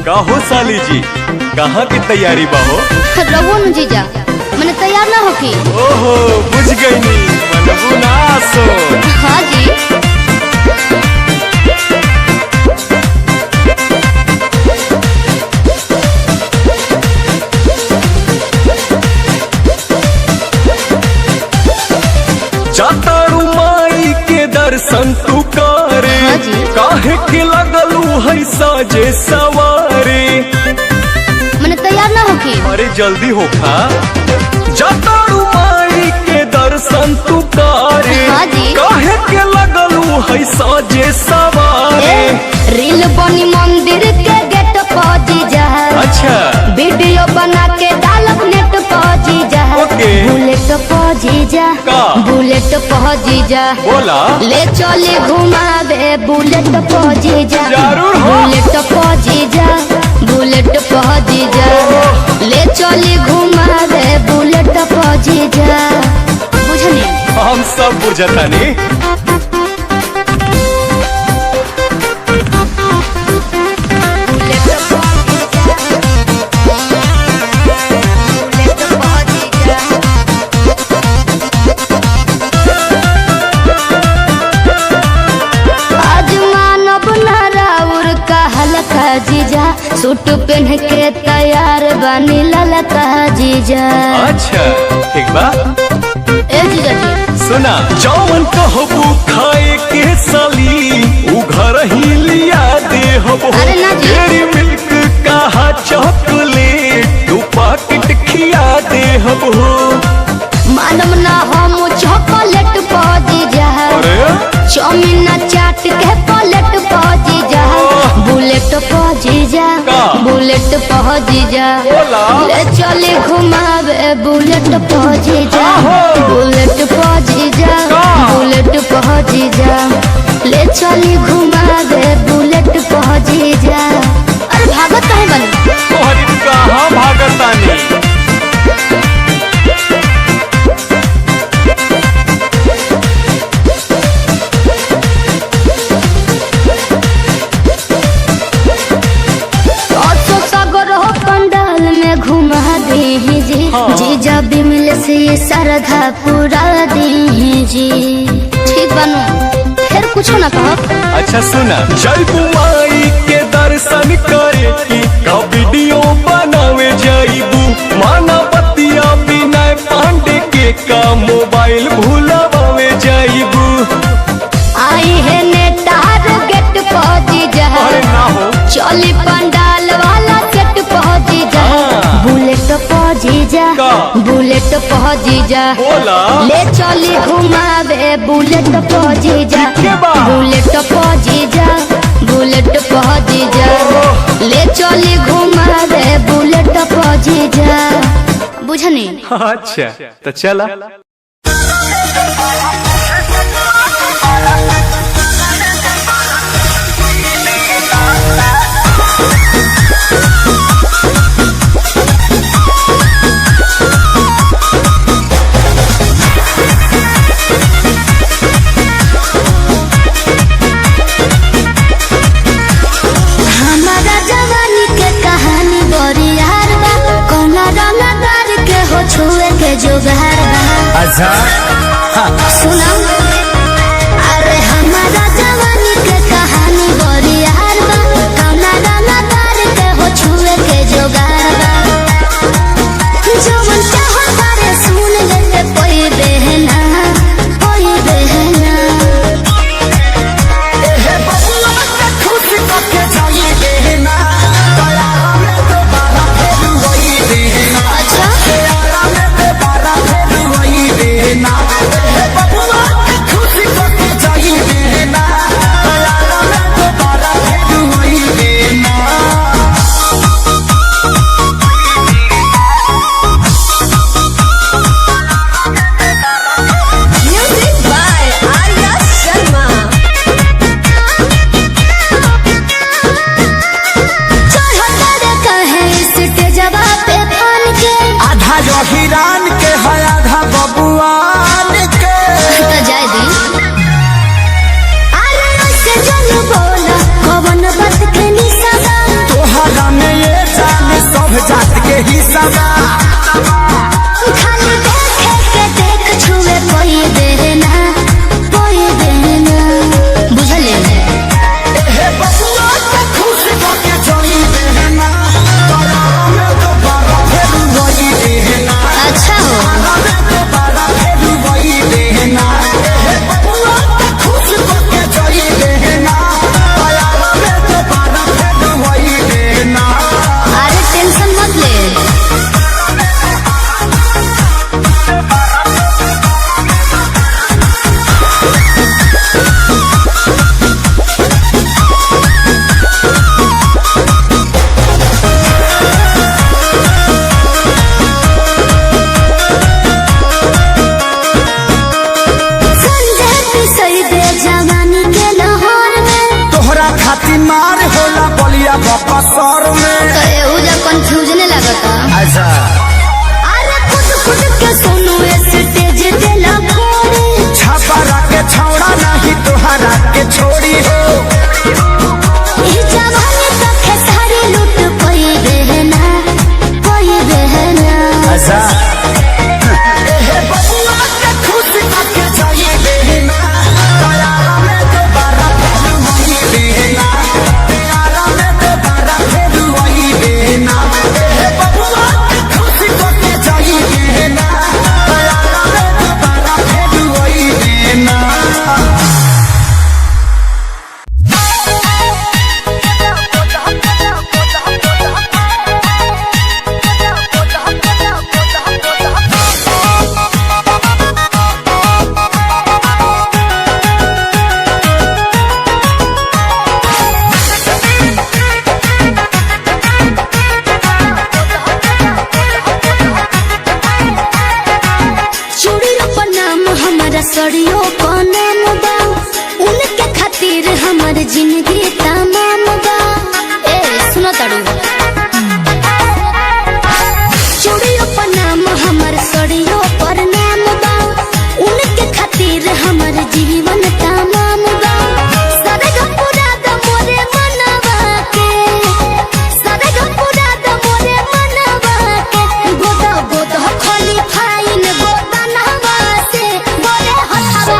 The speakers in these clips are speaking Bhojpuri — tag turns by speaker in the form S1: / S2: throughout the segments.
S1: का हो साली जी, कहाँ की तैयारी बा हो?
S2: रवो न जीजा, मैंने तैयार ना होकी।
S1: ओहो बुझ गई नी, मनबू ना सो।
S2: हाँ जी।
S1: जातारू माई के दर्शन तू करे,
S2: हाँ जी।
S1: काहे के लगलू है साजे सवारे।
S2: मैंने तैयार ना होकी।
S1: अरे जल्दी हो खा। जातारू माई के दर्शन तू करे,
S2: हाँ जी।
S1: काहे के लगलू है साजे सवारे।
S2: रील बनी मंदिर के गेट पर जीजा।
S1: अच्छा
S2: वीडियो बना के डालब नेट पर जीजा।
S1: ओके।
S2: बुलेट पर जीजा,
S1: का?
S2: बुलेट पर जीजा।
S1: बोला
S2: ले चले घुमावे बुलेट पर जीजा।
S1: जरूर हो।
S2: बुलेट पर जीजा, बुलेट पर जीजा। ले चले घुमावे बुलेट पर जीजा। बुझनी?
S1: हम सब बुझतानी। जीजा सूट पहन के तैयार बनी ललका जीजा। अच्छा ठीक बा।
S2: ए जीजा जी
S1: सुना, जौन कहबू खाए के साली उ घर ही लिया दे हबो।
S2: अरे ना जी।
S1: डेयरी मिल्क कहा चॉकलेट तू पैकेट खिया दे हबो।
S2: मानम ना हम चॉकलेट पा जीजा।
S1: अरे
S2: चाउमीन चाट के प्लेट पा जीजा। बुलेट पा जीजा,
S1: का?
S2: बुलेट पा जीजा।
S1: बोला।
S2: ले चले घुमावे बुलेट पा जीजा।
S1: आहो।
S2: बुलेट पा जीजा,
S1: का?
S2: बुलेट पा जीजा। ले चले घुमावे बुलेट पा जीजा। अरे भागत काहे बनी?
S1: तोहरी कहाँ भागतानी।
S2: घुमा दे जी।
S1: हाँ।
S2: जीजा बिमल से श्रद्धा पूरा दे जी। ठीक बनू, फिर कुछ ना कहो।
S1: अच्छा सुना, जयबू माई के दर्शन करे की का वीडियो बनावे जाइबू। माना बतिया विनय पांडे के का मोबाइल भूलवावे जाइबू।
S2: आई है नेतार गेट पहुंची जा।
S1: अरे ना हो।
S2: चली पंडाल वाला सेट पहुंची जा।
S1: हाँ।
S2: बुलेट पहुंची जा,
S1: का?
S2: बुलेट पहुंची जा।
S1: बोला।
S2: ले चली घुमावे बुलेट पहुंची जा।
S1: के बा?
S2: बुलेट पहुंची जा, बुलेट पहुंची जा। ले चली घुमावे बुलेट पहुंची जा। बुझनी?
S1: अच्छा तो चला।
S2: हमारा जवानी के कहानी बड़ी यार बा। कौना रंगदार के हो छुए के जुगार बा।
S1: अच्छा
S2: सुना, अरे हमारा जवानी के कहानी बड़ी यार बा। कौना रंगदार के हो छुए के जुगार बा। जवन चाहो तारे सुन लेते कोई बहना, कोई बहना।
S3: हिरान के है आधा बबुआन के
S2: तो जाए दी। अरे ऐसे जन बोला कवन बात के निशाना।
S3: तोहरा में सदा
S2: खाली देखे के देख छुए कोई देना बुझले
S3: हे बबुआ के खुश होके जोई देना तोरा में तो बारा फेर वही देना
S2: अच्छा हो
S3: में तो बारा फेर वही देना हे बबुआ के खुश होके जोई देना तोरा में तो बारा फेर वही देना
S2: अरे टेंशन मत ले संजय पिसई दे जवानी के लाहौर में
S3: तोहरा खातिर मार होला बलिया बापा सर में
S2: तो एहुजा कंफ्यूजन लगता
S3: अच्छा
S2: अरे खुद खुद के सोनू स्टेज पे लगोरे
S3: छापा के छौड़ा नहीं तोहरा के छोड़ी हो
S2: ई जवानी तो खेसारी लूट कोई बहना
S3: अच्छा हे बबुआ के खुश करके जाइए देना तयारा में तो बारा फेर वही देना तयारा में तो बारा फेर वही देना हे बबुआ के खुश करके जाइए देना तयारा में तो बारा फेर वही देना
S2: चूड़ियों पर नाम हमारा सड़ियों पर नाम बा उनके खातिर हमार जिंदगी तमाम बा ए सुनो तड़ू चूड़ियों पर नाम हमार सड़ियों पर नाम बा उनके खातिर हमार जीवन तमाम बा सरग पूरा द मोरे मनवा के सरग पूरा द मोरे मनवा के गोदा गोदा खाली फाइन गोदा नहवा से बोले हथवा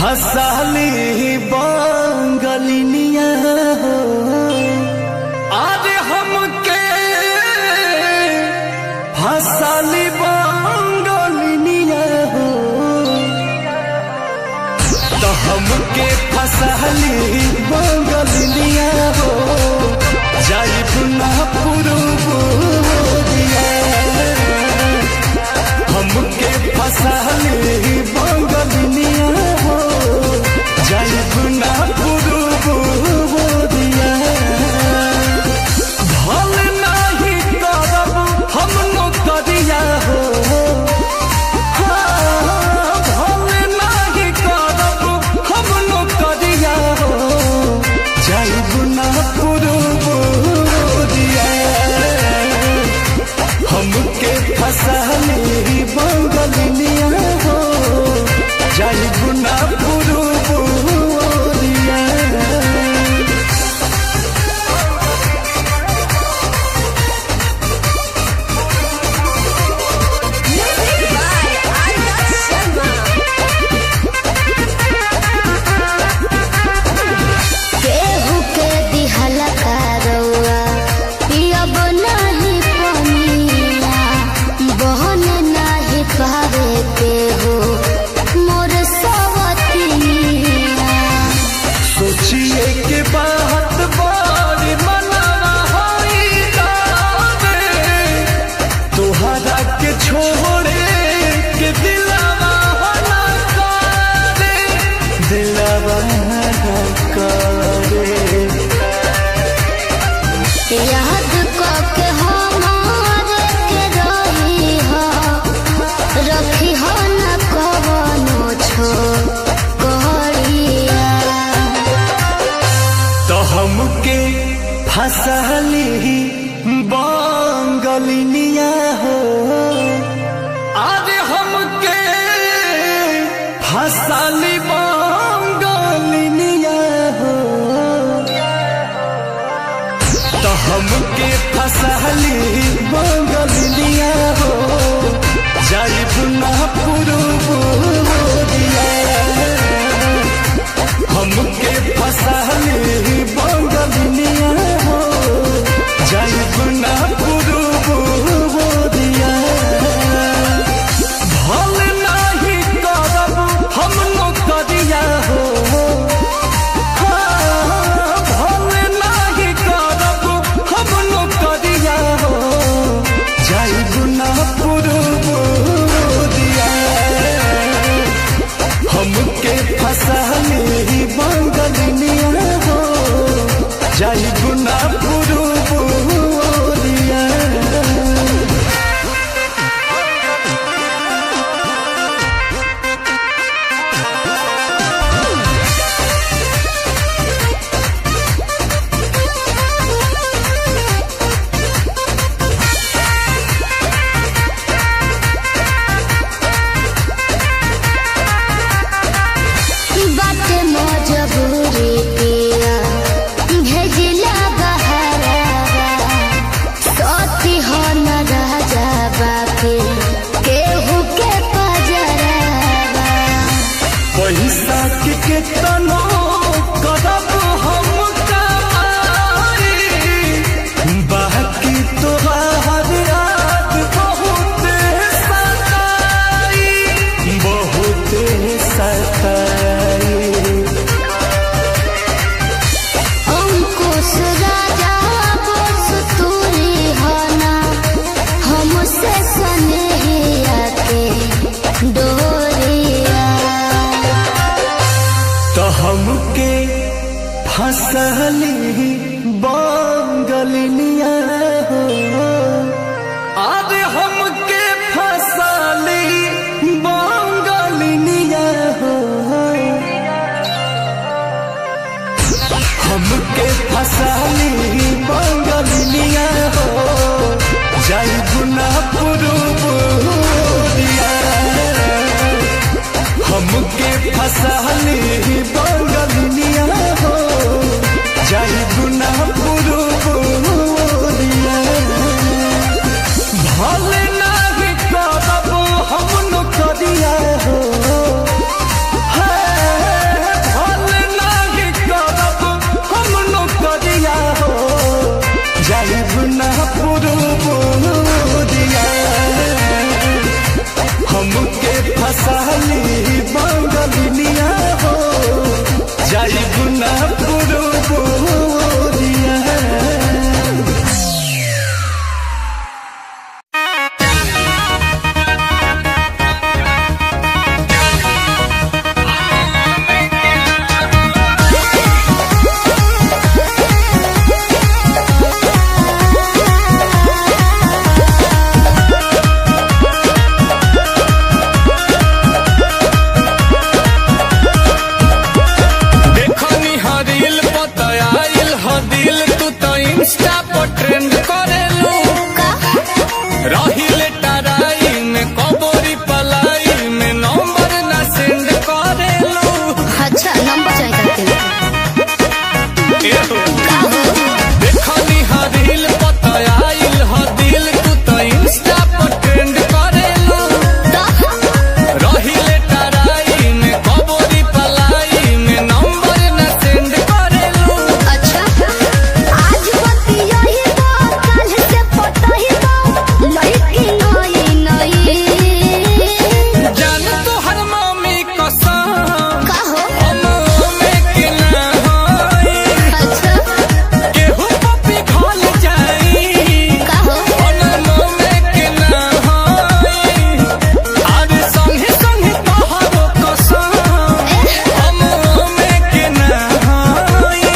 S1: फसाली बांगलिनिया हो आज हमके फसाली बांगलिनिया हो तो हमके फसाली बांगलिनिया हो जाई पुना पुरुबोदिया हमके फसाली बांगलिनिया हो जाई पुना पुरुबोदिया भल नाही करब हम नौकरिया हो भल नाही करब हम नौकरिया हो जाई पुना पुरुबोदिया हमके फसाली बांगलिनिया हो जाई पुना पुरुबोदिया
S2: केहू के दिहल करौआ पियब नाही पनिया बहन नाही पावे केहू मोर सवतिया
S1: सोचिए के बात बारी मनावा होई जावे तोहरा के छोड़े के दिलावा ना करे दिलावा ना करे
S2: याद के हमारे के रही हो रखी हो न कवनो छो कहरिया
S1: तो हमके फसाली बांगलिनिया हो आज हमके फसाली बांगलिनिया हो तो हमके फसाली बांगलिनिया हो जाई पुना पुरुबोदिया हमके फसाली बांगलिनिया हो जाई पुना पुरुबोदिया भल नाही करब हम नौकरिया हो भल नाही करब हम नौकरिया हो जाई पुना पुरुबोदिया हमके फसाली बांगलिनिया हो जाई पुना पुरुबोदिया
S2: बाटे मजबूरी पिया भेजिला बहरावा सती हो न राजा बाके केहू के पजरावा
S1: पैसा के केतनो करब हम कमाई बाकी तोहार याद बहुत सताई बहुत सताई
S2: अंकुश राजा बोस तूरी हना हमसे सनेहिया के डोरिया
S1: तो हमके फसली बांगलिनिया हो आज हमके फसली बांगलिनिया हो हमके फसली बांगलिनिया हो जाई पुना पुरुबोदिया हमके फसाली बांगलिनिया हो जाई पुना पुरुबोदिया भल नाही करब हम नौकरिया हो हसाली बंगलिनिया हो जाई बुना पुरुबोरिया। ट्रेंड करेलू रहिले टराई में कबोरी पलाई में नंबर ना सेंड करेलू।
S2: अच्छा नंबर चाहिए
S1: देखनी हरील पतायाइल हदिल तू तो इंस्टा पर ट्रेंड करेलू रहिले टराई में कबोरी पलाई में नंबर ना सेंड करेलू।
S2: अच्छा आज बतिया ही कल से पता ही लड़की नई नई
S1: जान तो हर मम्मी कसम
S2: कहो
S1: हम में के ना होई
S2: अच्छा
S1: केहू पपी खोल जाई
S2: कहो
S1: ओनमो में के ना होई आज संगे संगे तोहरो कसम हम में के ना होई।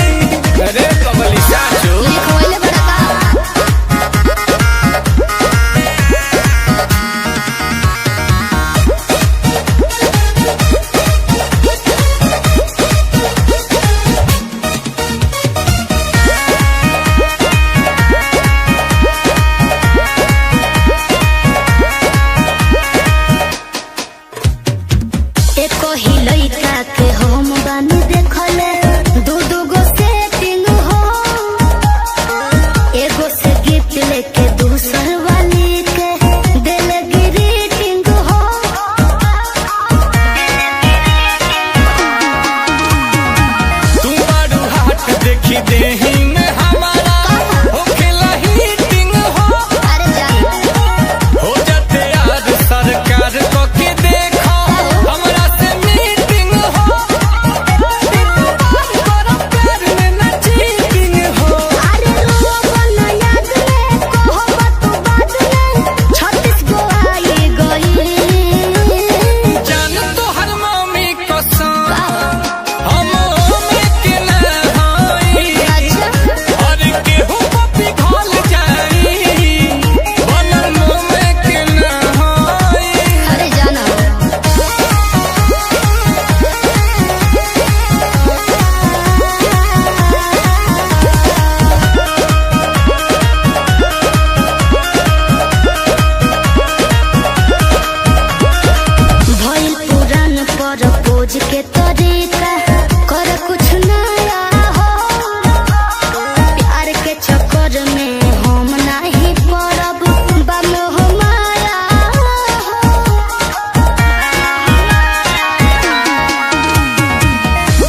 S1: अरे कबली चाचू
S2: लिखवाइले बड़ा का एको ही लइका के हम बानी देखले दू दू गो सेटिंग हो एगो से गिफ्ट लेके दूसर वाली के दिल ग्रीटिंग हो
S1: तू बारू हाथ देखी देही में हमारा होखेला हीटिंग हो
S2: अरे जान
S1: हो जाते याद सरकार को के देखो हमरा से मीटिंग हो करो प्यार में ना चीटिंग हो।
S2: अरे रोवन याद में कहो बात बात में 36 गो आई गई
S1: जान तो हर मम्मी कसम हम में के ना होई
S2: अच्छा
S1: और केहू पपी खोल जाई बनम में के ना होई।
S2: अरे जाना भइल पुरान पर पोज के तरीका कर कुछ नया हो प्यार के चक्कर में हम नहीं पड़ब बमोह माया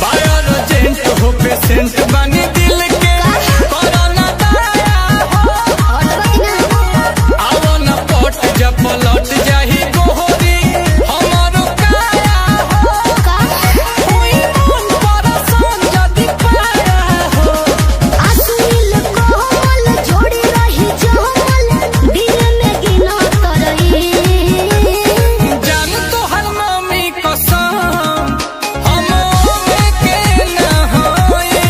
S1: बायोजेंट हो पेशेंट बनी दिल के कोरोना दाया हो आओ न पट जब पलट जाही गोहरी हमारो काया हो कोई मन परसान जदी पाया हो।
S2: अश्लील कोमल जोड़ी रही जमल दिल में गिना तरही
S1: जान तो हर मम्मी कसम हम में के ना होई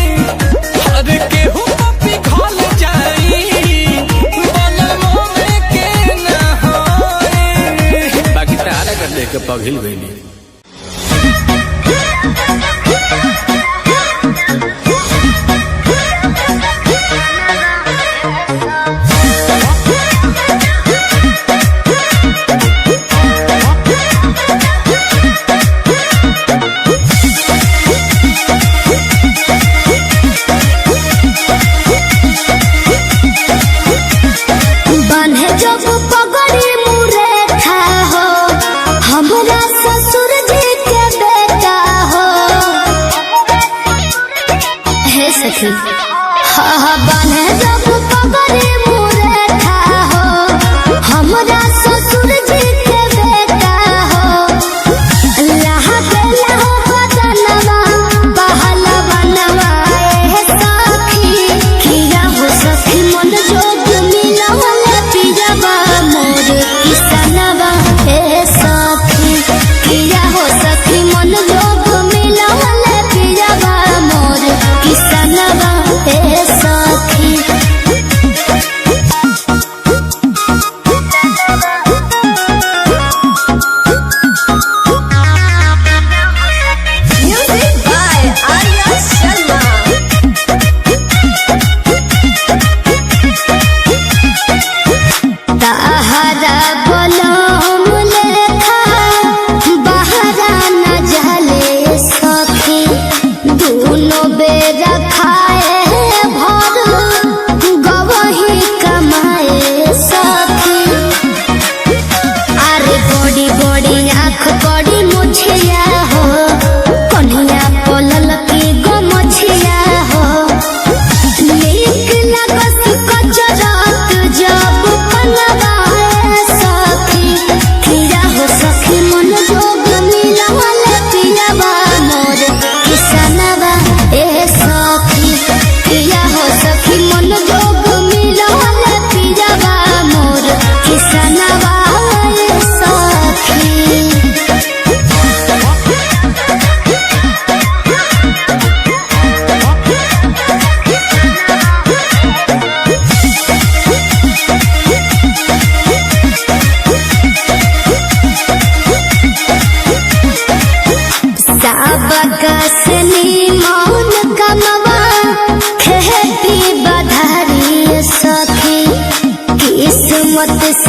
S1: हर केहू पपी खोल जाई बनमो में के ना होई। बाकी तारा कर दे के पगहिल गईली।
S2: बान्हे जब पगड़ी मुरेठा हो हमरा ससुर जी के बेटा हो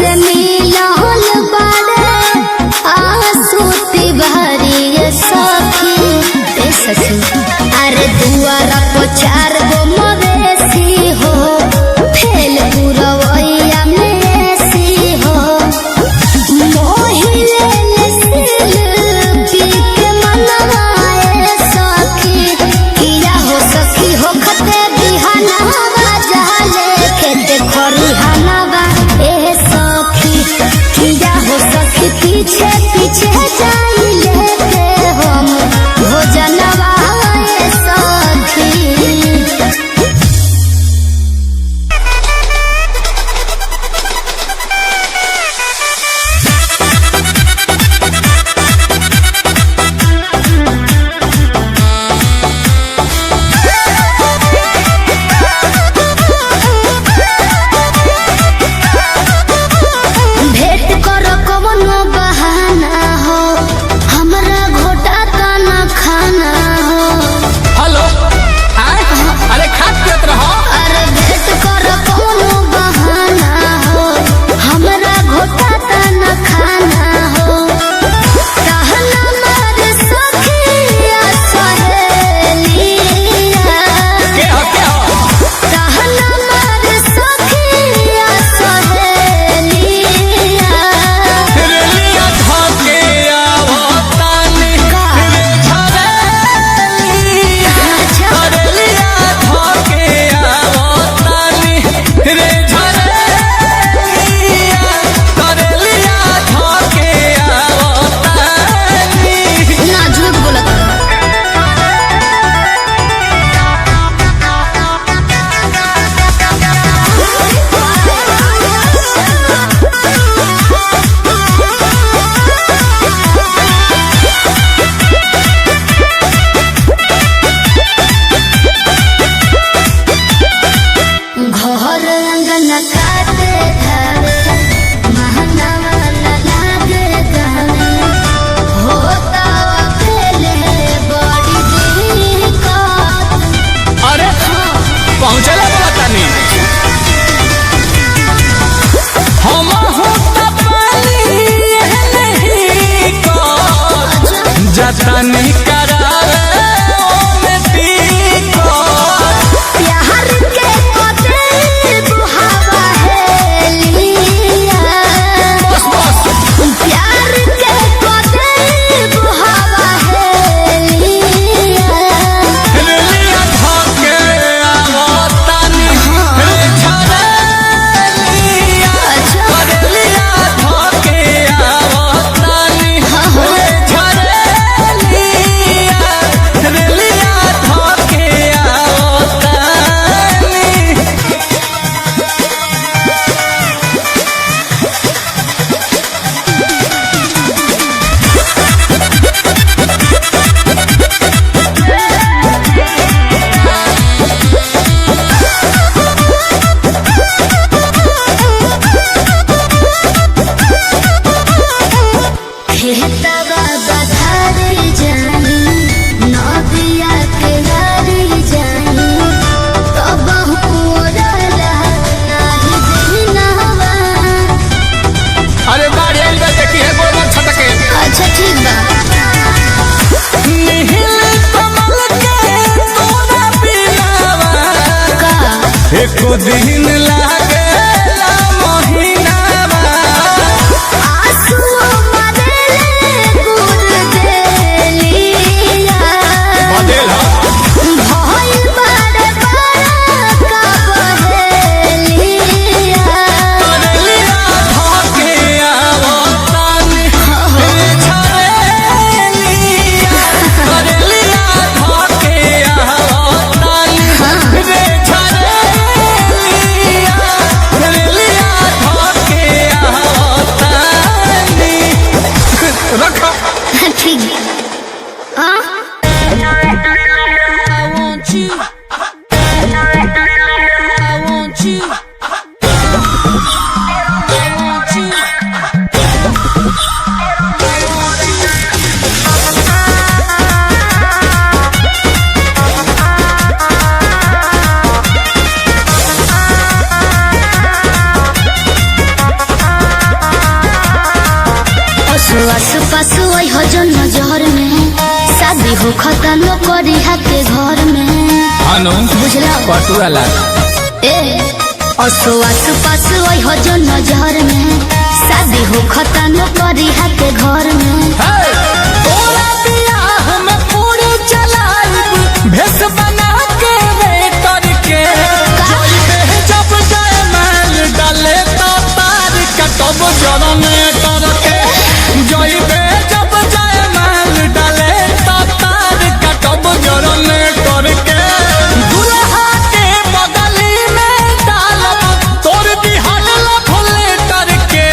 S2: से मिलल बारे आंसू तिवारी सखी ए सखी। अरे दुआरा को 4 गो मवेशी हो फेल पुरवैया में सी हो मोहिले शिल्पी के मनवाए सखी किया हो सखी हो खते बिहाना बाजाले खेते खरिहाना बा ए सखी किया हो सखी पीछे पीछे जाई लेते हम भोजनवा ए सखी। भेंट करो कवनो बहाना हो हमरा घोटा तना खाना हो।
S4: हेलो अरे खात पियत रहो।
S2: अरे भेंट करो कवनो बहाना हो हमरा घोटा तना खाना हो। कहना मार सखिया सहेलिया
S4: के हो
S2: कहना मार सखिया सहेलिया
S4: रेलिया धके आवतानी रे झरेलिया रेलिया धके आवतानी रे झरेलिया रेलिया धके आवतानी।
S2: ना झूठ बोलत रहो। घर अंगन काटे धावे महनवा न लागे गावे होता अकेले बड़ी दिक्कत।
S4: अरे पहुँचला बतानी हम होता पानी नहीं को जतनी करावे ओमे टिकट।
S2: प्यार के कदे बुहावा हेलिया प्यार के कदे बुहावा हेलिया
S4: रेलिया धके आवतानी रे झरेलिया रेलिया धके आवतानी रे झरेलिया रेलिया धके आवतानी।
S2: खेतवा बधारी जानी नदिया के यारी जानी तब हुरला नाही दिनवा।
S4: अरे बाढ़ आइल बा देखी है गोबर छटके।
S2: अच्छा ठीक बा।
S4: नील कमल के तोरा बिनावा
S2: का
S4: एको दिन लागेला महीनावा।
S2: आंसू मरेले गुर देलिया
S4: बदेल ह
S2: भइल बारे बड़ा का बहेलिया
S4: रेलिया धके आवतानी रे झरेलिया रेलिया धके आवतानी रे झरेलिया रेलिया धके आवतानी। रखो
S2: ठीक हाँ
S5: I want you. I want you.
S2: पास वही हो जो नजर में शादी हो खत्म करी के घर में
S4: अनु
S2: बुझला
S4: कटुआ लाग
S2: ए आस पास वही हो जो नजर में शादी हो खत्म करी के घर में
S4: तोरा बियाह में पूरी चलाइब भेस बना के रे करके जइबे जब जाए माल डाले तो तार कटब जरने करके जइबे जब जाए माल डाले तो तार कटब जरने करके दुल्हा के बगली में डालब तोर बिहान लफले करके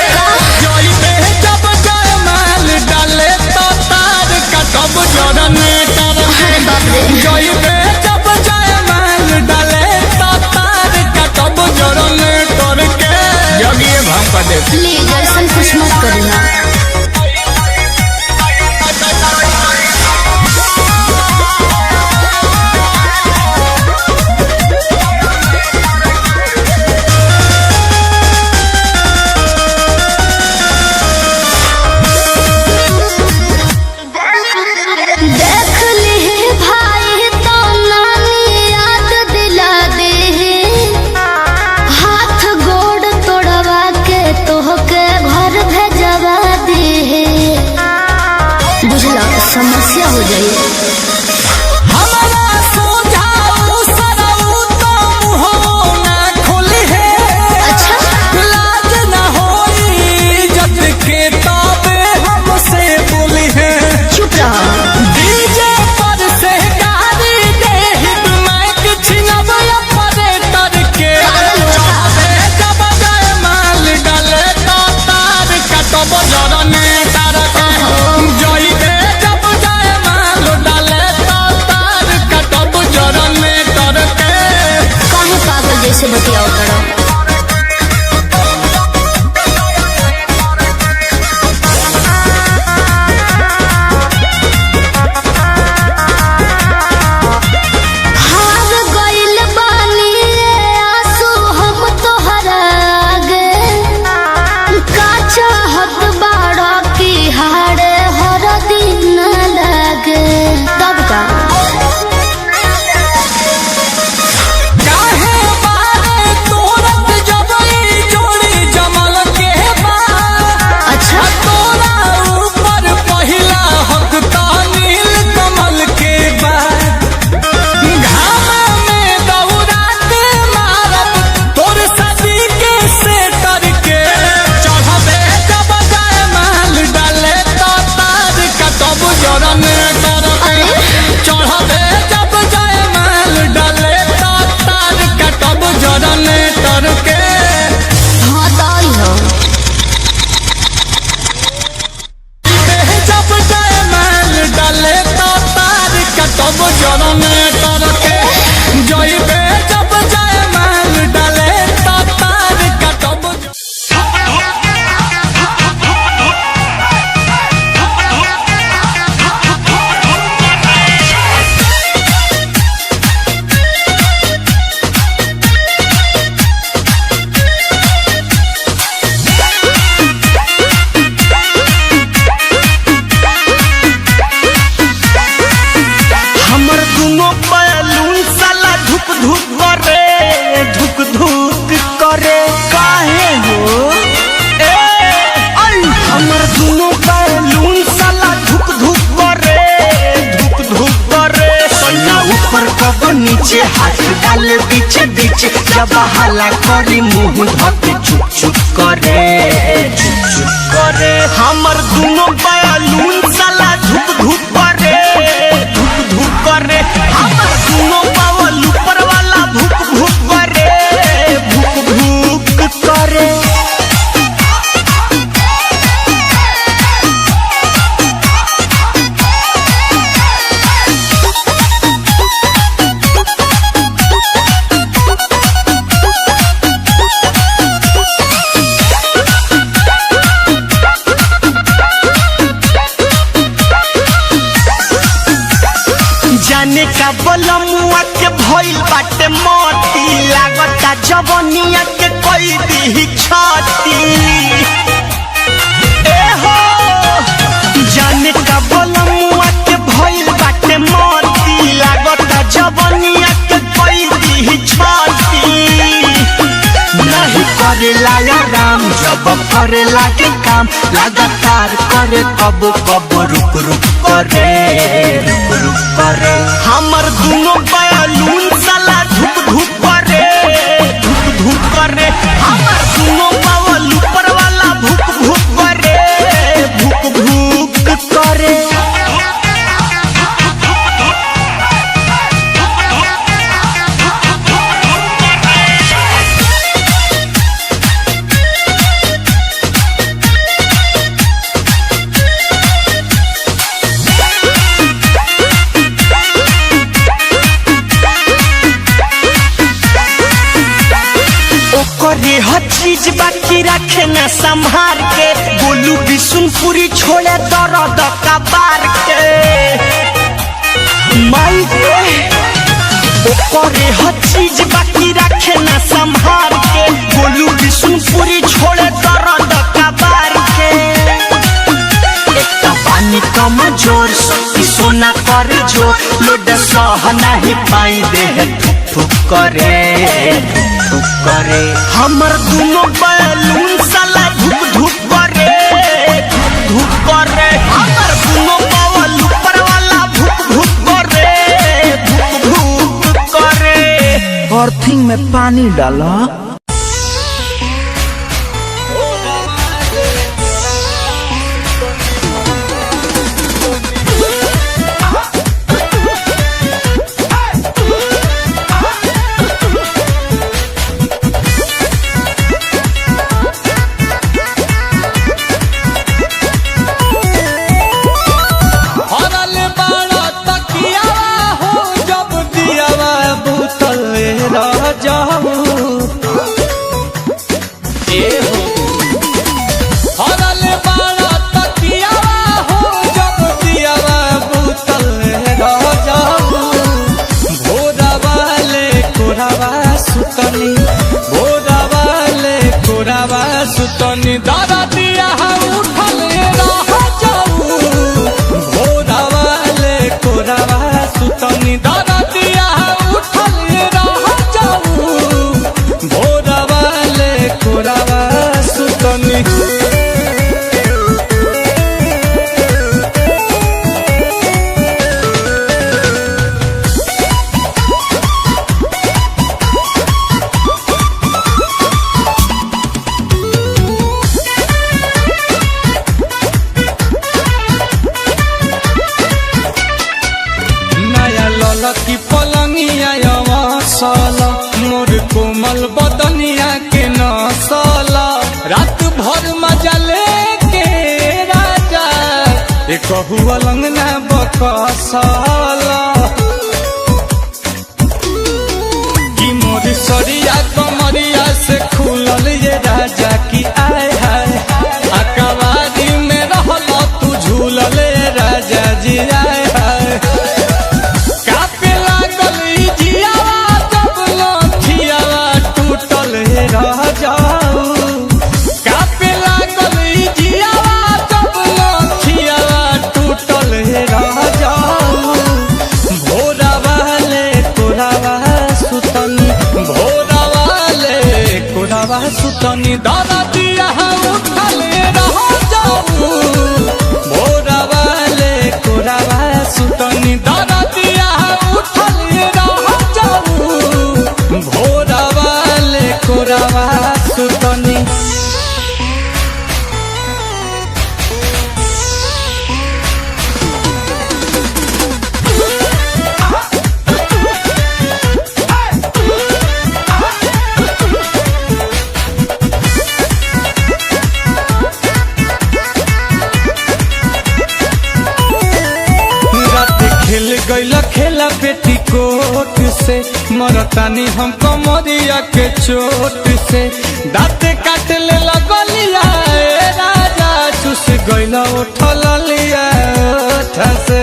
S4: जइबे जब जाए माल डाले तो तार कटब जरने करके जइबे जब जाए माल डाले तो तार कटब जरने करके जगिए भाम कर दे
S2: प्लीज ऐसा कुछ मत करना। देख ली भाई तो नानी याद दिला दे हाथ गोड़ तोड़वा के तोहके घर भेजवा दे बुझला समस्या हो जाए
S4: हमारा सोझाऊ सरऊ तो मुहो ना खुली है
S2: अच्छा
S4: लाज न होई जब के ताबे हमसे बोली है
S2: चुप रहा
S4: डीजे पर से गाड़ी दे हिट माइक छिनब ऑपरेटर के चाहे जब जाए माल डाले तो तार कटब जरने तार के जइबे जब जाए माल डाले तो तार कटब जरने तार के
S2: काहे पागल जैसे बतियाओ करो हार गइल बानी रे आंसू हम तोहरा आगे का चाहत बाड़ा की हारे हर दिन लागे तब का
S4: काहे बारे तोरत जबई जोड़ी जमल के बा
S2: अच्छा
S4: तोरा ऊपर पहिला हक ता नील कमल के बा घाम में दौड़ा के मारब तोर सदी के सेटर के चढ़बे जब जाए माल डाले तो तार कटब जरने करके चढ़बे जब जाए माल डाले तो तार कटब जरने करके
S2: हाँ ताई हो
S4: जब जाए माल डाले तो तार कटब जरने करके जइबे जब जाए माल डाले तो तार कटब
S1: हमर दुनो बैलून साला धुक धुक करे काहे हो ए आई हमर दुनो बैलून साला धुक करे सैया ऊपर कब नीचे हाथ डाल बीच बीच जब हला करी मुंह धके चुप चुप करे हमर दुनो बैलून साला धुक धुक करे हमर दुनो बावल ऊपर वाला भुक भुक करे जाने का बलमुआ के भइल बाटे मोती लागता जवनिया के कोई दी छाती ए हो
S3: जाने का बलमुआ के भइल बाटे मोती लागता जवनिया के कोई दी छाती नहीं करेला आराम जब करेला के काम लगातार करे कब कब रुक रुक करे हमर दोनों बैलून साला धुक धुक करे हमर दोनों बावल ऊपर वाला भुक भुक करे करे हर चीज बाकी रखे न संभार के गोलू बिशुनपुरी छोड़े दर्द कबार के माई करे हर चीज बाकी रखे न संभार के गोलू बिशुनपुरी छोड़े दर्द कबार के एक पानी कम जोर सोना कर जो लोड सह नहीं पाई दे ठुक करे हमर दोनों बैलून साला धुक करे हमर दोनों बावल ऊपर वाला भुक करे
S4: अर्थिंग में पानी डाला। सुतनी दादा दिया उठल रह जाऊ भोरा वाले कोरावा सुतनी दादा दिया उठल रह जाऊ भोरा वाले कोरावा सुतनी की पलंगिया साला मोर कोमल बदनिया के नौसाला रात भर मजा लेके राजा एक अलंगना बकसाला कि मोर सरिया कमरिया से खुलल ये राजा की आय हाय अकवारी में रहल तू झूलल राजा जी आय हाय सुतनी दादा दिया उठल रह जाऊ भोरा वाले कोरावा सुतनी दादा दिया उठल रह जाऊ भोरा वाले कोरावा सुतनी गैला खेला बेटी कोट से मरतानी हम कमरिया के चोट से दाँते काट ले लगलिया राजा चुस गैला उठल लिया से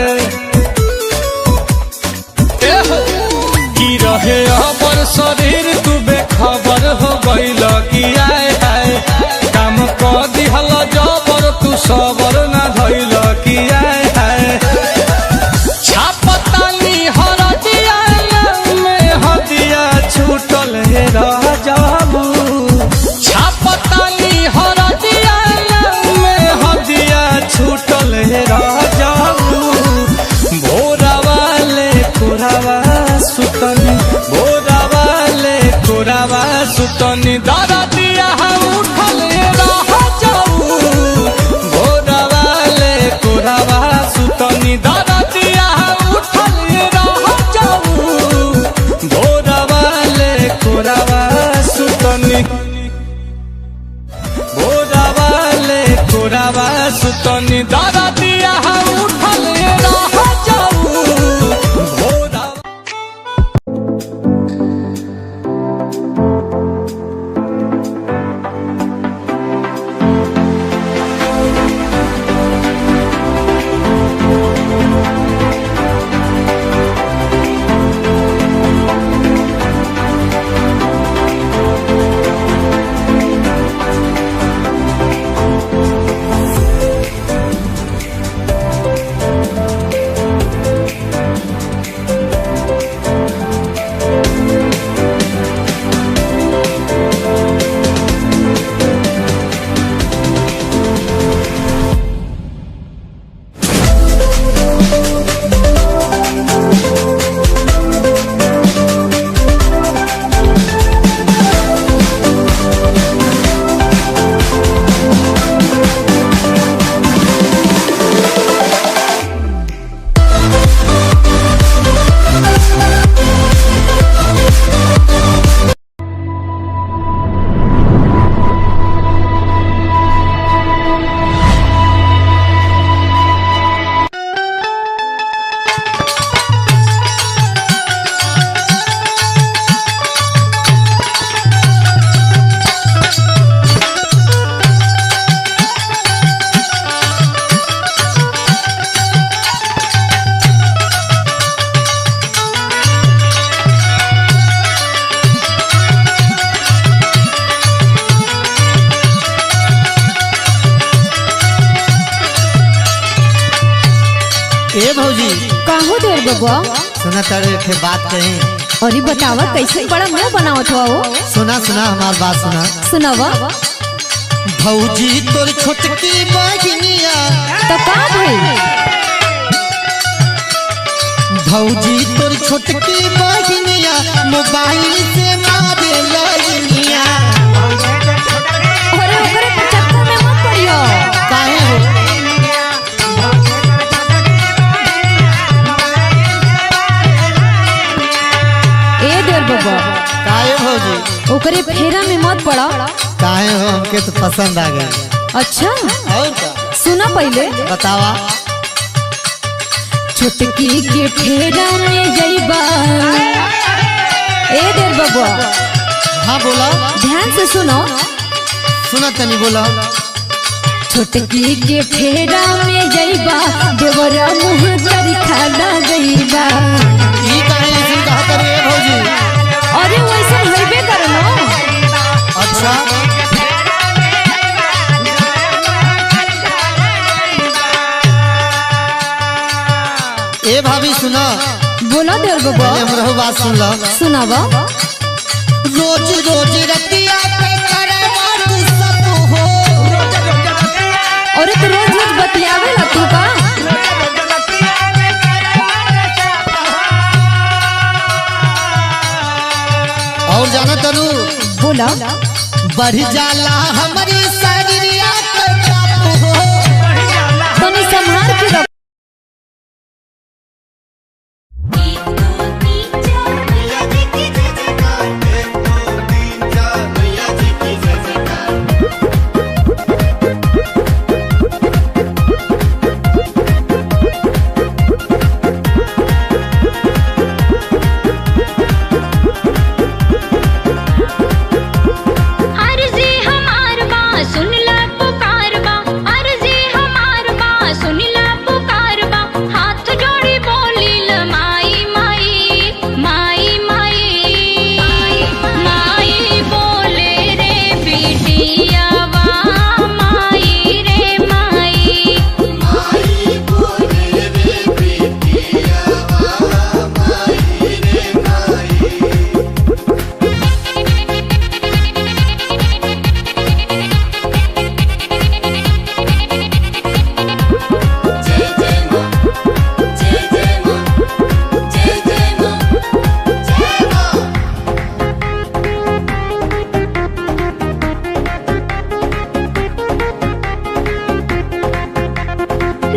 S4: की रहे अबर शरीर तू बेखबर हो गैल की आए काम क दिहल जबर तू सबर न धैल
S3: ए भौजी
S6: काहो देर बबुआ?
S3: सुना तारे के बात कही।
S6: अरे बतावा कैसे बड़ा मुंह बनावत हो?
S3: सुना सुना हमार बात सुना।
S6: सुनावा।
S3: भौजी तोर छोटकी बहिनिया
S6: तो का भइल?
S3: भौजी तोर छोटकी बहिनिया मोबाइल से मारे लइनिया।
S6: अरे ओकरे के चक्कर में मत पड़ियो।
S3: काहे हो?
S6: ए देर बबुआ
S3: काहे भौजी?
S6: ओकरे फेरा में मत पड़ा।
S3: काहे हो? हमके तो पसंद आ गई।
S6: अच्छा
S3: और का?
S6: सुना पहले।
S3: बतावा।
S6: छुटकी के फेरा में जइबा। ए देर बबुआ
S3: हाँ बोला।
S6: ध्यान से सुनो।
S3: सुना तनी बोला।
S6: छुटकी के फेरा में जइबा देवरा मुँह करी खाना गइबा।
S3: ई काहे ऐसे कहा करे भौजी?
S6: अरे वैसे होइबे करनो।
S3: अच्छा ए भाभी सुना।
S6: बोला देर बबुआ।
S3: पहले हमरो बात सुन लो।
S6: सुनावा।
S3: रोज रोज रतिया पे करे बात सब हो।
S6: अरे तो रोज रोज बतियावे ला तू का?
S3: और जाना तनु
S6: बोला।
S3: बढ़ जाला हमारी शरीरिया के चाप हो।
S6: तनी संभाल के रख।
S2: अर्जी हमार बा सुन ला पुकार बा। अर्जी हमार बा सुन ला पुकार बा। हाथ जोड़ी बोली ल माई माई माई माई माई बोले रे बिटिया वा माई रे माई माई बोले रे बिटिया वा माई रे माई।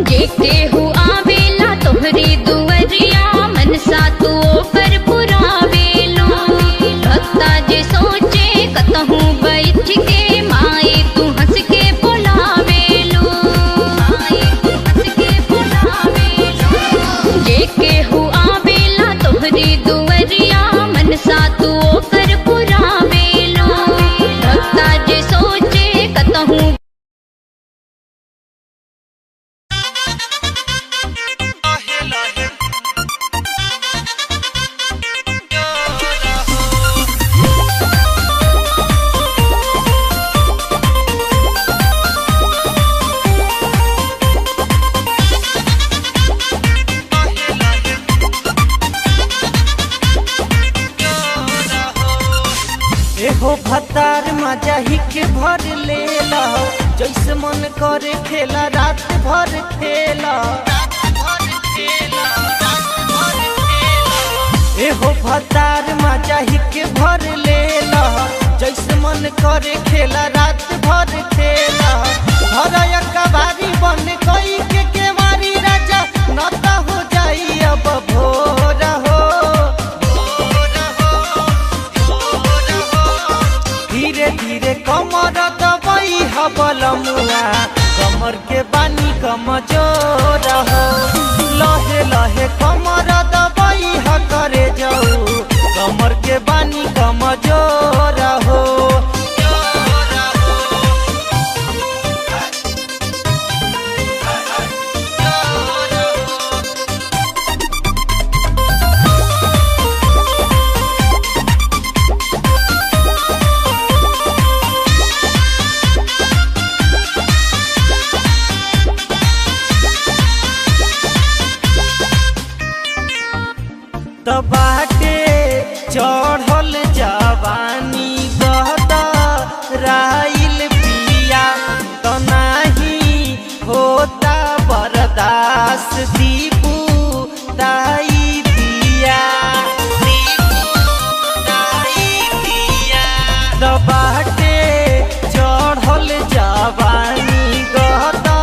S2: जेके हुआ वेला तोहरी दुवरिया मनसा तू ओकर पुरावेलो। भक्ता जे सोचे कतहूँ बैठ के माई तू हंस के बुलावेलो। माई तू हंस के बुलावेलो। जेके हुआ वेला तोहरी दुवरिया मनसा तू ओकर पुरावेलो। भक्ता जे सोचे कतहूँ
S7: एहो भतार मजा ही के भर लेला। जैसे मन करे खेला रात भर खेला। एहो भतार मजा ही के भर लेला। जैसे मन करे खेला रात भर खेला। भरया कबारी बन गई के केवारी राजा नता हो जाई अब भोर हो। धीरे धीरे कमर दबाई हबल मुआ। कमर के बानी कमजोर हो। लहे लहे कमर दबाई ह करे जाऊ। कमर के बानी कमजोर हो। बरदास दीपू ताई दिया दबाटे चढ़ल जवानी गहता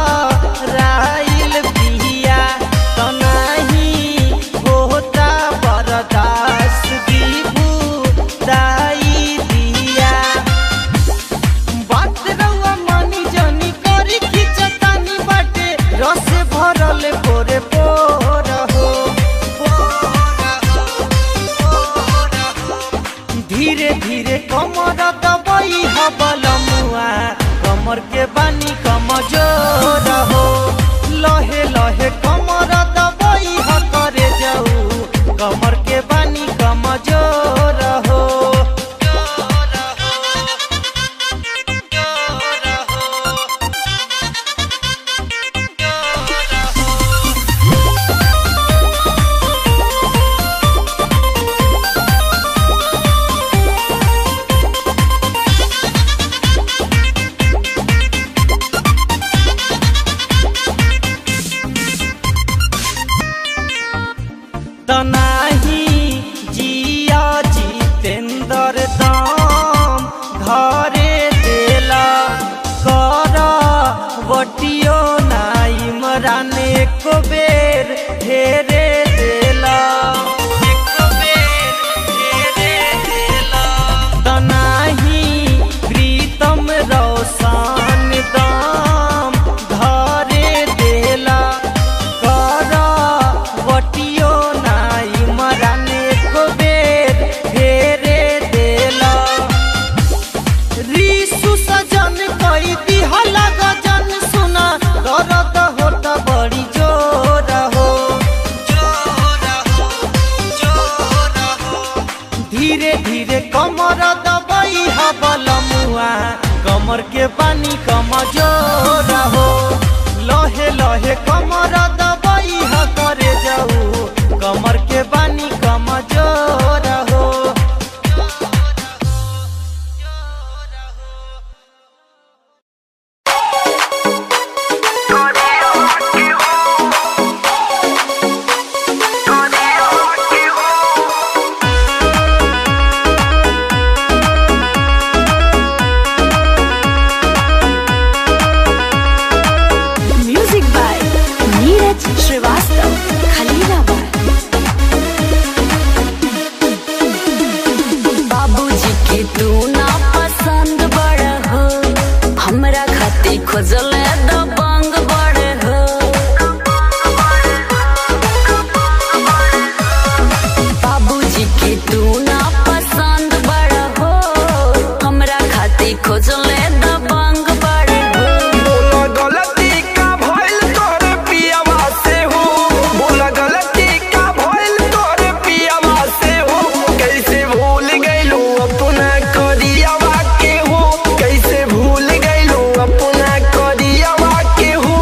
S7: राइल पिया तो नहीं होता बरदास दीपू ताई दिया बात रउआ मानी जानी करी खिचतानी बाटे रस भरल पोरे पोर हो धीरे धीरे कमर दबई हबलमुआ कमर के बानी कमजोर हो लहे लहे कमर दबई ह करे जाऊ कमर के बानी कमजोर हो तनाही जिया जितेंद्र दाम घरे देला कर बटियो नाई मरान एक बेर ढेरे देला तनाही प्रीतम रोशन दाम घरे देला कर बटियो नाई मराने को बेर फेरे देला रीसु सजन कई दिहला गजन सुना दर्द होता बड़ी जोर हो धीरे धीरे कमर दबई हबलमुआ कमर के पानी कमजोर हो लहे लहे कमर दबई ह करे जाऊ कमर के बानी कमजोर हो
S8: म्यूजिक बाय नीरज श्रीवास्तव खलीलाबाद। बाबूजी के तू ना पसंद बड़ हो हमरा खातिर खोजले दबंग बड़ हो बाबूजी के तू ना पसंद बड़ हो हमरा खातिर खोजले दबंग बड़ हो
S1: बोला गलती का भइल तोरे पियावा से हो बोला गलती का भइल तोरे पियावा से हो कैसे भूल गइलू अपना करियावा के हो कैसे भूल गइलू अपना करियावा के हो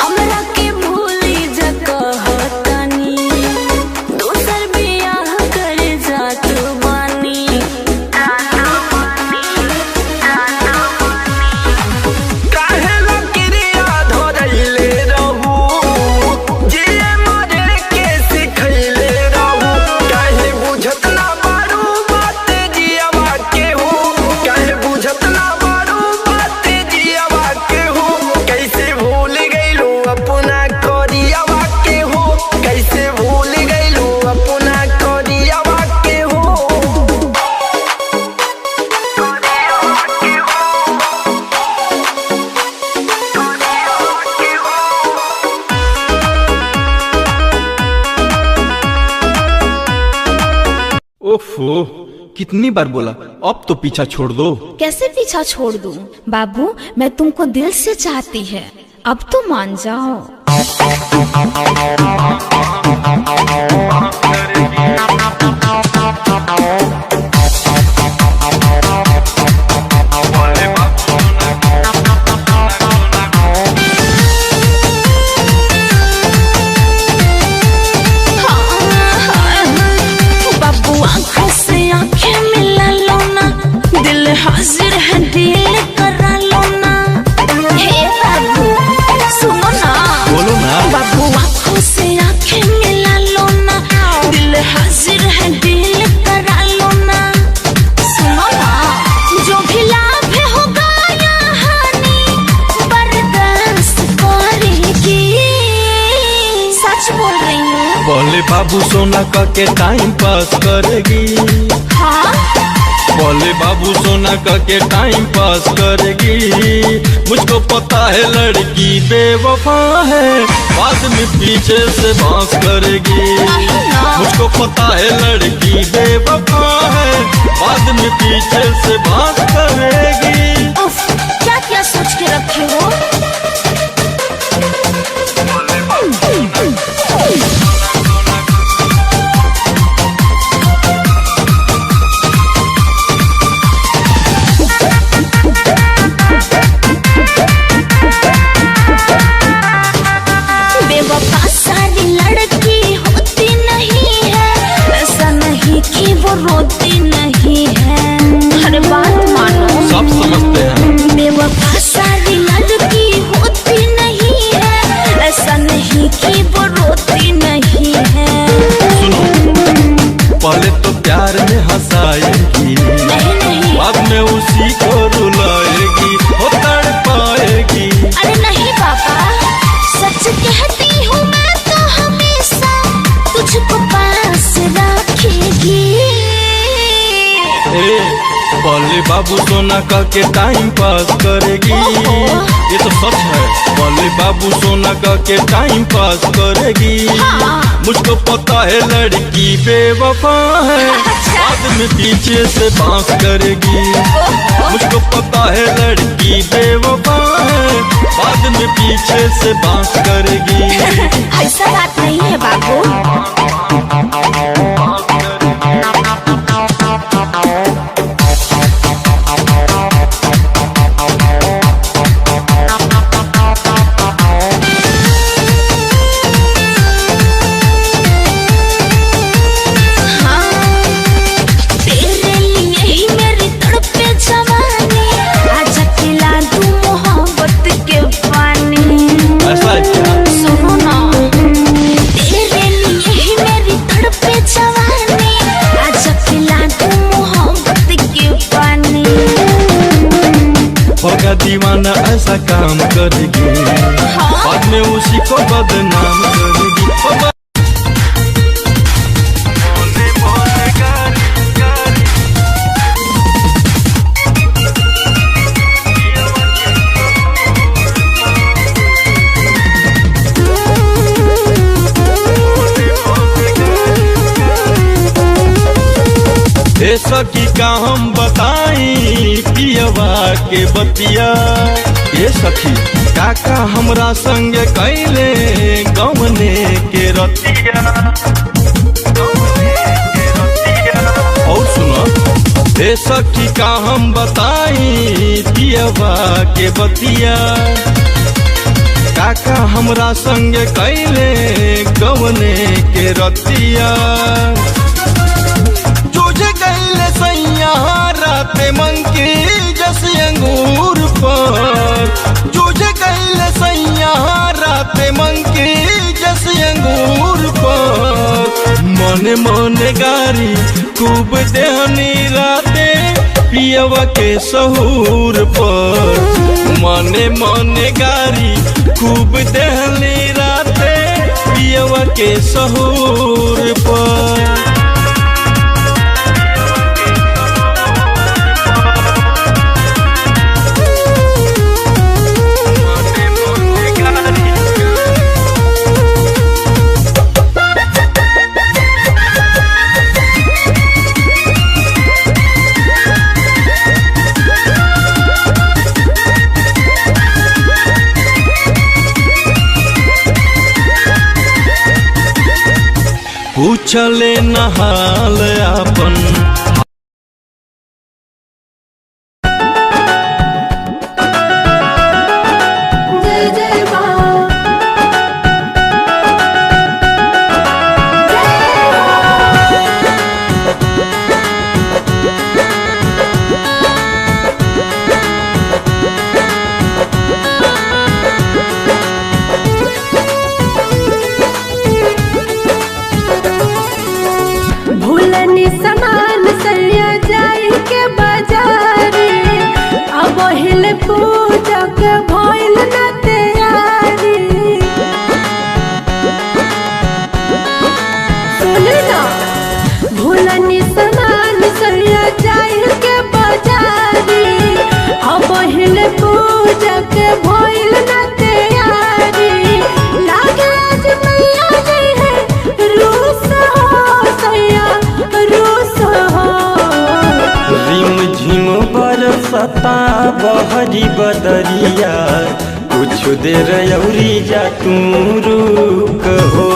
S8: हमरा के भूली जा कहतनी दूसर बियाह करे जात बानी
S1: काहे लकीरिया धरैले रहू जिए मरे के सिखैले रहू काहे बुझत ना बारू बाते जियावा के हो काहे बुझत ना बारू बाते जियावा के हो कैसे भूल गइलू अपना करियावा के हो कैसे भूल गइलू अपना करियावा के हो
S9: ओफो कितनी बार बोला अब तो पीछा छोड़ दो।
S6: कैसे पीछा छोड़ दूं? बाबू मैं तुमको दिल से चाहती है, अब तो मान जाओ।
S2: सच बोल रही हूँ।
S1: बोले बाबू सोना का के टाइम पास करेगी।
S2: हाँ
S1: बोले बाबू सोना का के टाइम पास करेगी। मुझको पता है लड़की बेवफा है, बाद में पीछे से बांस करेगी। मुझको पता है लड़की बेवफा है, बाद में पीछे से बांस करेगी।
S2: उफ, क्या क्या सोच के रखे हो। बेवफा सारी लड़की होती नहीं है, ऐसा नहीं कि वो रोती नहीं है। अरे बात मानो,
S1: सब समझते हैं।
S2: बेवफा सारी लड़की होती नहीं है, ऐसा नहीं कि वो रोती नहीं है।
S1: सुनो, पहले तो प्यार में हंसाएगी,
S2: नहीं नहीं,
S1: बाद में उसी को रुलाएगी, वो तड़पाएगी।
S2: अरे नहीं पापा, सच कहती हूँ मैं तो हमेशा तुझको पास रखेगी।
S1: बोले बाबू सोना का के टाइम पास करेगी। ये तो सच है। बोले बाबू सोना का के टाइम पास करेगी। मुझको पता है लड़की बेवफा है, बाद में पीछे से बांस करेगी। मुझको पता है लड़की बेवफा है, बाद में पीछे से बांस करेगी।
S2: ऐसा बात नहीं है बाबू।
S1: ऐसा है क्या?
S2: सुनो ना, तेरे लिए ही मेरी तड़पे जवानी, आजा पिला दूं मोहब्बत के पानी।
S1: होगा दीवाना ऐसा काम करेगी, बाद में उसी को बदनाम करेगी। ए सखी का हम बताई पियवा के बतिया। ए सखी काका हमरा संग कैले गवने के रतिया। और सुनो, ए सखी का हम बताई पियवा के बतिया। काका हमरा संग कैले गवने के रतिया। कैले सैया राते मंकी जस अंगूर पर, जूझे कैले सैया राते मंकी जस अंगूर पर। मने मने गारी खूब देहनी राते पियवा के सहूर पर। मने मने गारी खूब देहनी राते पियवा के सहूर पर। पूछले नहाल अपन
S10: भूलनी समान बहरी बदरिया कुछ देर अउरी जा तू रुक हो।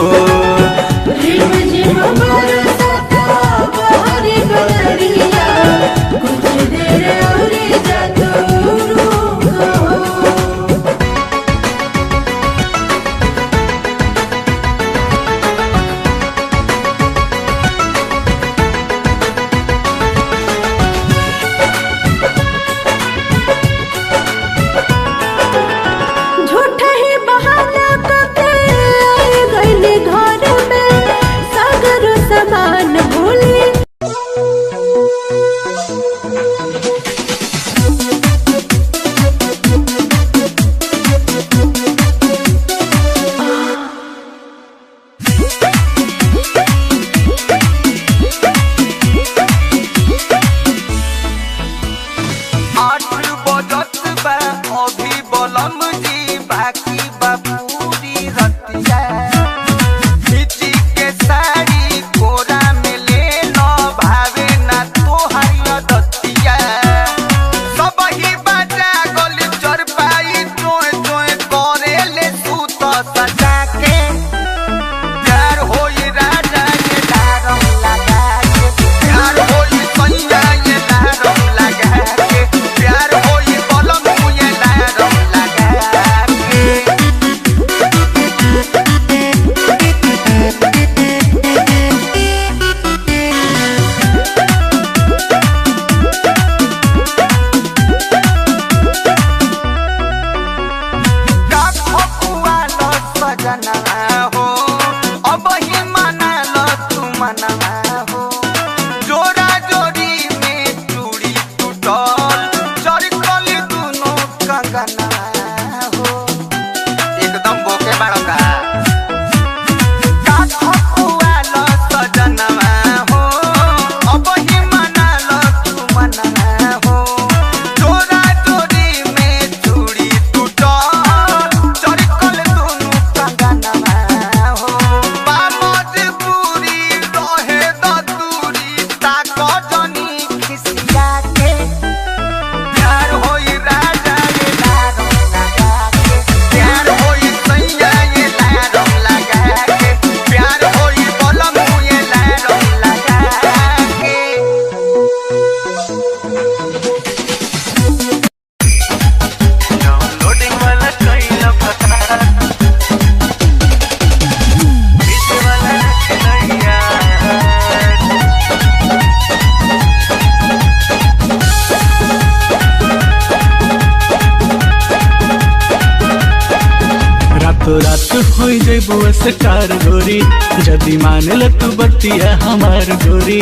S1: स्टार गोरी जदी मान ल तू बतिया हमार गोरी।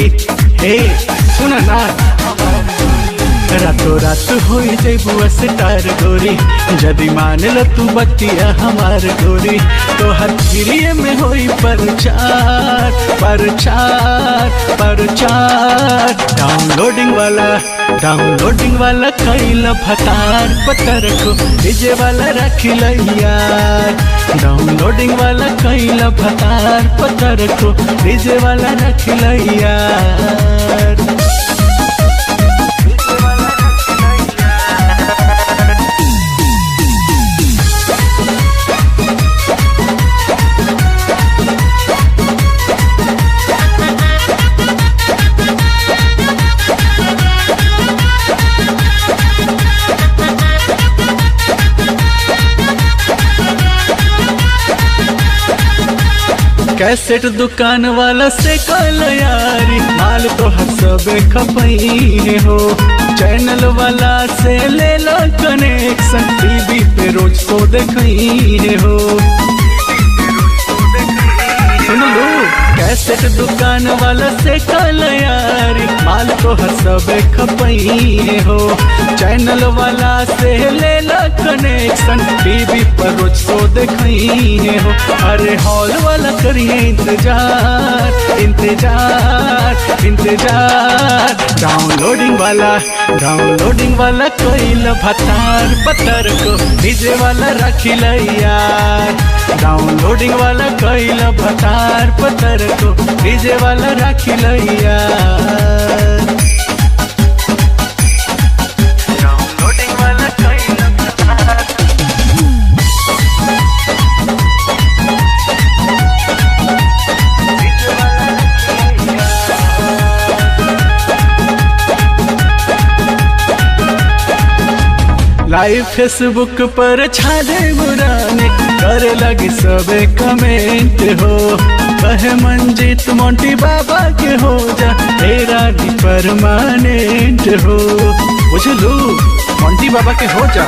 S1: हे सुना ना रातों रात हो जैबू स्टार गोरी जदी मान ल तू बतिया हमार गोरी। तो हथिरिये में होई परचार परचार परचार। डाउनलोडिंग वाला कैल भतार पतर को डीजे वाला रखिल यार। डाउनलोडिंग वाला कैल भतार पतर को डीजे वाला रखिल यार। कैसेट दुकान वाला से कल यारी माल तो हर सब खपई हो। चैनल वाला से ले लो कनेक्शन टीवी पे रोज तो देखई हो। सुन लो कैसेट दुकान वाला से कल यारी माल तो हर सब खपई हो। चैनल वाला से ले लो कनेक्शन टीवी पर रोज तो देखई हो। अरे हॉल वाला करिए इंतजार इंतजार इंतजार। डाउनलोडिंग वाला कोइल भतार पत्थर को डीजे वाला रखिल यार। डाउनलोडिंग वाला कोइल भतार पत्थर को डीजे वाला रखिल यार। डाउनलोडिंग वाला
S9: लाइव फेसबुक पर छाले बुराने करे लगी सबे कमेंट हो। कहे मंजीत मोंटी बाबा के हो जा तेरा दी परमानेंट हो। बुझलू मोंटी बाबा के हो जा।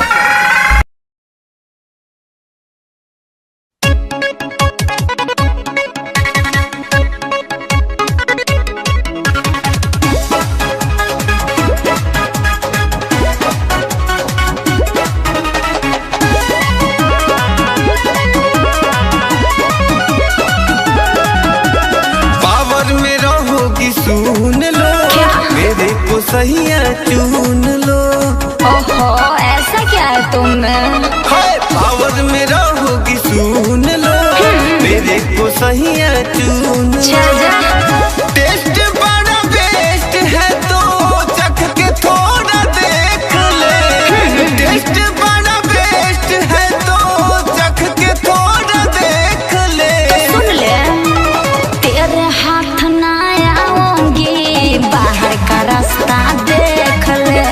S3: सुन लो मेरे को सहिया चुन लो।
S6: ओहो ऐसा क्या है तुम में?
S3: पावर में रहोगी सुन लो मेरे को सहिया चुन लो। टेस्ट बड़ा बेस्ट है तो चख के थोड़ा देख ले। टेस्ट बड़ा बेस्ट है तो चख के थोड़ा देख ले।
S6: सुन ले तेरे हाथ ना बाहर का रास्ता देख ले।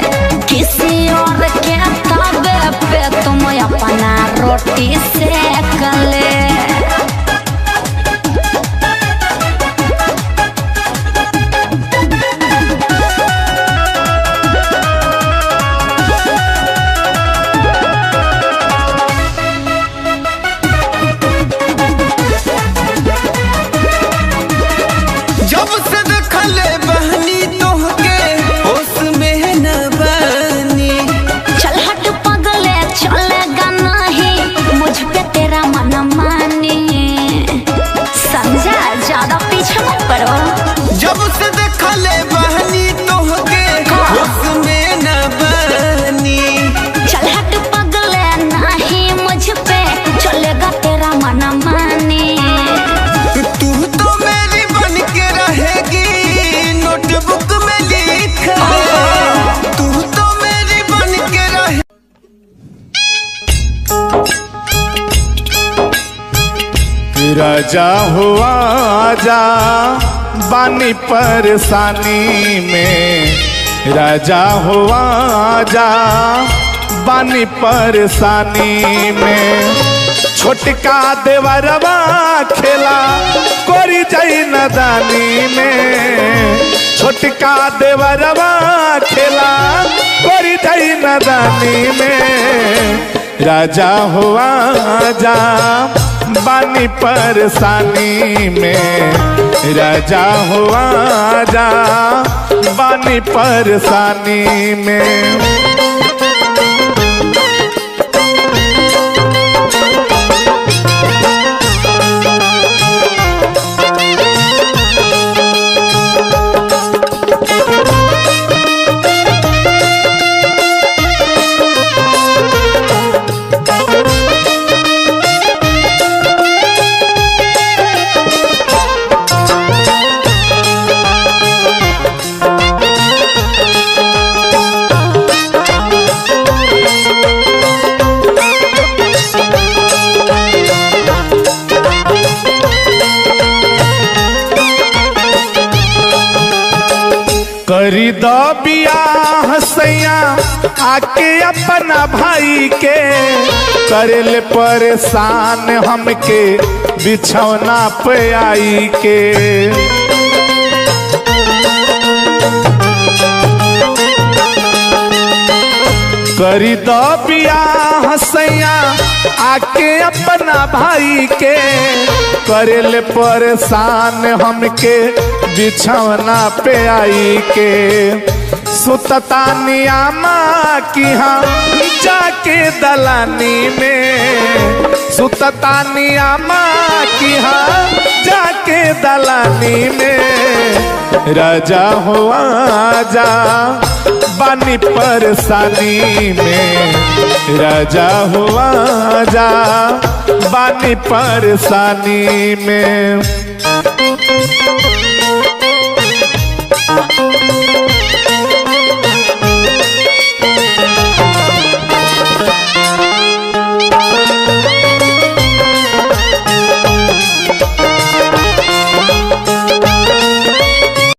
S6: किसी और के तबे पे तुम अपना रोटी सेक ले।
S3: जब से देखले बहनी तोहके होश में न बनी।
S6: चल हट पगले चलेगा नहीं मुझ पे तेरा मन मानी। समझा ज्यादा पीछे मत पड़ो।
S3: जब से देखले बहनी तोहके होश में न बनी।
S6: चल हट पगले नहीं मुझ पे चलेगा तेरा मन मानी।
S3: तू तो मेरी बन के रहेगी नोटबुक में लिख ले। तू तो मेरी बन के रहे।
S11: राजा हुआ जा बानी परेशानी में। राजा हुआ जा बानी परेशानी में। छोटका देवरवा खेला कोरी जाई नदानी में। छोटका देवरवा खेला कोरी जाई नदानी में। राजा हुआ जा बानी परेशानी में। राजा हुआ जा बानी परेशानी में। करी दो बियाह सैया आके अपना भाई के। करेले परेशान हमके बिछौना पे आई के। करी दो बियाह सैया आके अपना भाई के। करेले परेशान हमके बिछौना पे आई के। सुतता नियामा की हम जाके दलानी में। सुतता नियामा की हम जाके दलानी में। राजा हुआ जा बानी परेशानी में। राजा हुआ जा बानी परेशानी में।